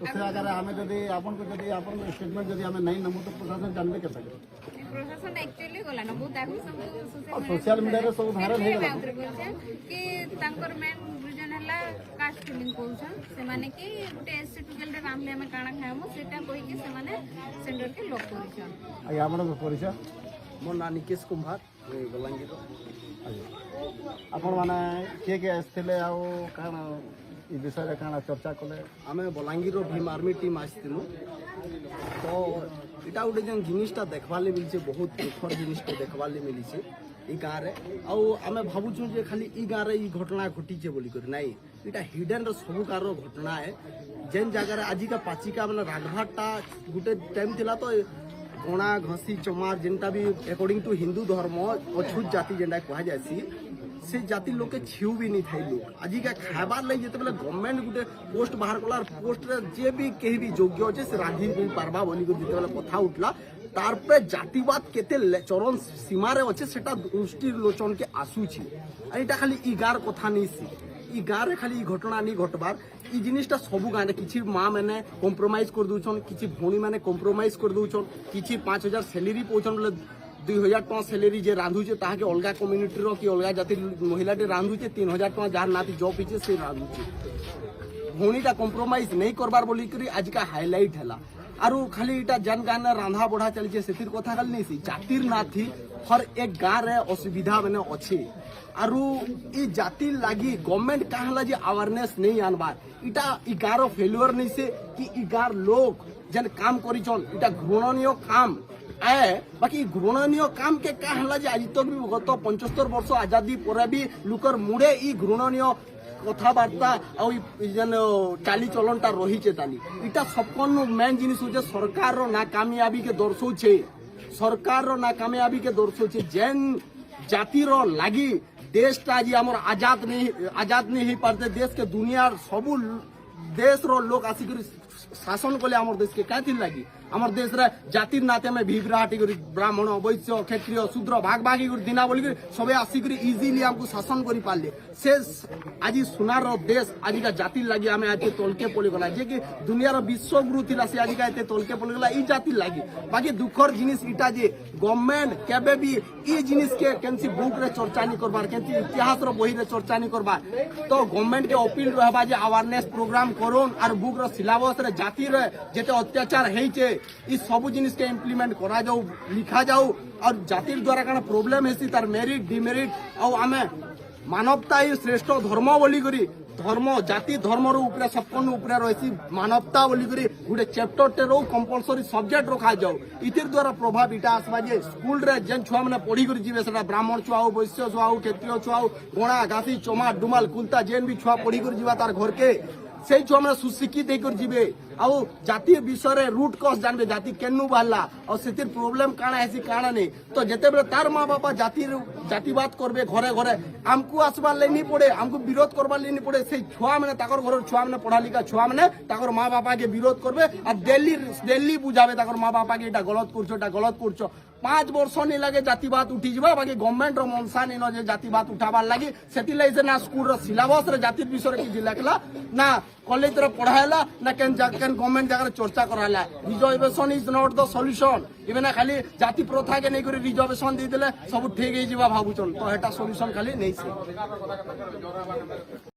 तो से अगर आम जदि आपन को जदि आपन स्टेटमेंट जदि आम नहीं नमु तो प्रशासन जानबे के प्रशासन एक्चुअली गला ना बहुत आगु सब सोशल मीडिया रे सब वायरल हे गला कि तांकर मेन रीजन हला कास्ट फिलिंग कोछन से माने कि गुटे एससी टुगेल रे रामले हम काना खायमु सेटा कोइ कि से माने सेंटर के लॉक करिछन आ हमर परिचय मो ना निकेश कुमार बलांगीर आपण माने के आस्थिले आ काना ई विषय रे काना चर्चा कले आमे बलांगीर भीम आर्मी टीम आसथिलु तो इटा गोटे जेन जिनिसटा देखवाले मिलছে बहुत दुखर जिनिसटा देखवाले मिलिছে ई गाँ रे आउ आमे भाबुछु जे खाली ई गाँ रे ई घटना घटिছে बोली कर नाही इटा हिडन रे सब कार घटना है जेन जगह रे आजिका पाचिका माने रागभाटा गुटे टाइम थिला तो गणा घसी चमार जेनटा भी अकॉर्डिंग टू हिंदू धर्म अछूत जाति जेनटा कहा जासी से जाति लोग के छिउ भी नहीं थाई लोग आज का खाबार लगे जिते गवर्नमेंट गोटे पोस्ट बाहर कला पोस्ट रे जे भी कहीं भी योग्य अच्छे से रांधि भी पार्बा बोली जिते कथा उठला तार पे जातिवाद केते चरम सीमा रे अच्छे सेटा दृष्टि लोचन के आसूची एटा खाली ई गार कथा नहीं सी ई गाँ रे खाली घटना नहीं घटबार ई जिनिसटा सब गाँ रे किछि माँ मैंने कॉम्प्रोमाइज कर दूछन किछि भौणी मैंने कॉम्प्रोमाइज कर दूछन किछि 5000 सैलरी पहुंचन बोले 2000 टका सैलरी जे रांधुचे ताके अलगा कम्युनिटी रो कि अलगा जाति महिला टे रांधुचे 3000 टका जार नाती जॉब पिछे से रांधुचे भौणीटा कॉम्प्रोमाइज नहीं करबार बोली करी आज का हाईलाइट हैला आरु खाली इटा जन गान रांधा बढ़ा चलছে सेतिर कथा खाली नहीं सी जातिर नाथी हर एक गाँ रे असुविधा माने अछि आरु ई जाति लागी गवर्नमेंट काहला जे अवेयरनेस नहीं आनबार इटा ई गाँव फेल्युअर नहीं से कि ई गाँव लोग जन काम करिछन इटा घृणनीय काम आए बाकी घृणनीय काम के कहला जे आज तक भी गत 75 वर्ष आजादी पर भी लुकर मुड़े ई घृणनीय कथबार्ता आ जेन चाली चलनटा रही ताली इटा सबकन मेन जिनिस होचे सरकार रो नाकामयाबी के दर्शौछे सरकार रो नाकामयाबी के दर्शौछे जेन जाति रो लागी देशटा जी हमर आजाद नहीं ही पारते देश के दुनिया सबु देश रो लोग आसिक शासन कले हमर देश के काथिन लागी हमर देश रे जातिर नाते में भिबराटी करी ब्राह्मण वैश्य क्षत्रिय शूद्र भाग भागी कर दिना बोली सबे आसिक इजिली हमको शासन करी पाले से आज सुनार देश आज का जातिर लागी हमें आज तोलके पड़ी गला जे कि दुनिया रो विश्व गुरु थिला से आज का एते तोलके पड़ी गला ई जातिर लागी बाकी दुखर जिनिस इटा जे गवर्नमेंट केबे भी ई जिनिस के केनसी बुक रे चर्चा नहीं करबार केनसी इतिहास रो बही रे चर्चा नहीं करबार तो गवर्नमेंट के अपील रहबा जे अवेयरनेस प्रोग्राम करोन और बुक रो सिलेबस रे जाति रे जेते अत्याचार हेइचे ई सब जिनिस के इम्प्लीमेंट करा जाऊ लिखा जाऊ और जातिर द्वारा काना प्रॉब्लम हेसी तार मेरिट डिमेरिट और आमे मानवता ही श्रेष्ठ धर्म बोली करी धर्म जाति धर्म रो ऊपर सबकन ऊपर रही मानवता बोली करी गोटे चैप्टर टे रो कंपलसरी सब्जेक्ट रखा जाऊ इतिर द्वारा प्रभाव इटा आसबा जे स्कूल रे जेन छुआ माने पढ़ी करी जीवे सेटा ब्राह्मण छुआ हो वैश्य छुआ हो क्षत्रिय छुआ हो गणा घासी चमा डुमाल कुलता जेन भी छुआ पढ़ी करी जीवा तार घर के से छुआ मैंने सुशिक्षित होकर जीवे आउ जाति विषय रूट कज जानबे जाति केनु बाहला और सेतिर प्रॉब्लम काना हेसी काना नहीं तो जेते बेले तार माँ बापा जातिवाद करबे घरे घरे हमको आसबार ले नहीं पड़े हमको विरोध करबार ले नहीं पड़े से छुआ मैंने ताकर घर छुआ मैंने पढ़ा लिखा छुआ मैंने ताकर माँ बापा के विरोध करबे और दिल्ली बुझाबे ताकर माँ बापा के गलत करछो 5 वर्ष नहीं लगे जातिवाद उठी जावा बाकी गवर्नमेंट रो मनसा नहीं न जातिवाद उठाबार लगी सेतिले ना स्कूल रो सिलेबस रे जाति विषय किछि लिखला ना कॉलेज रे पढ़ाइला ना केन गवर्नमेंट जगह चर्चा कराला reservation is not the solution इवेना खाली जाति प्रथा के नहीं करी रिजर्वेशन दे देले सब ठीक हे जीवा भाबुचन तो एटा सॉल्यूशन खाली नहीं से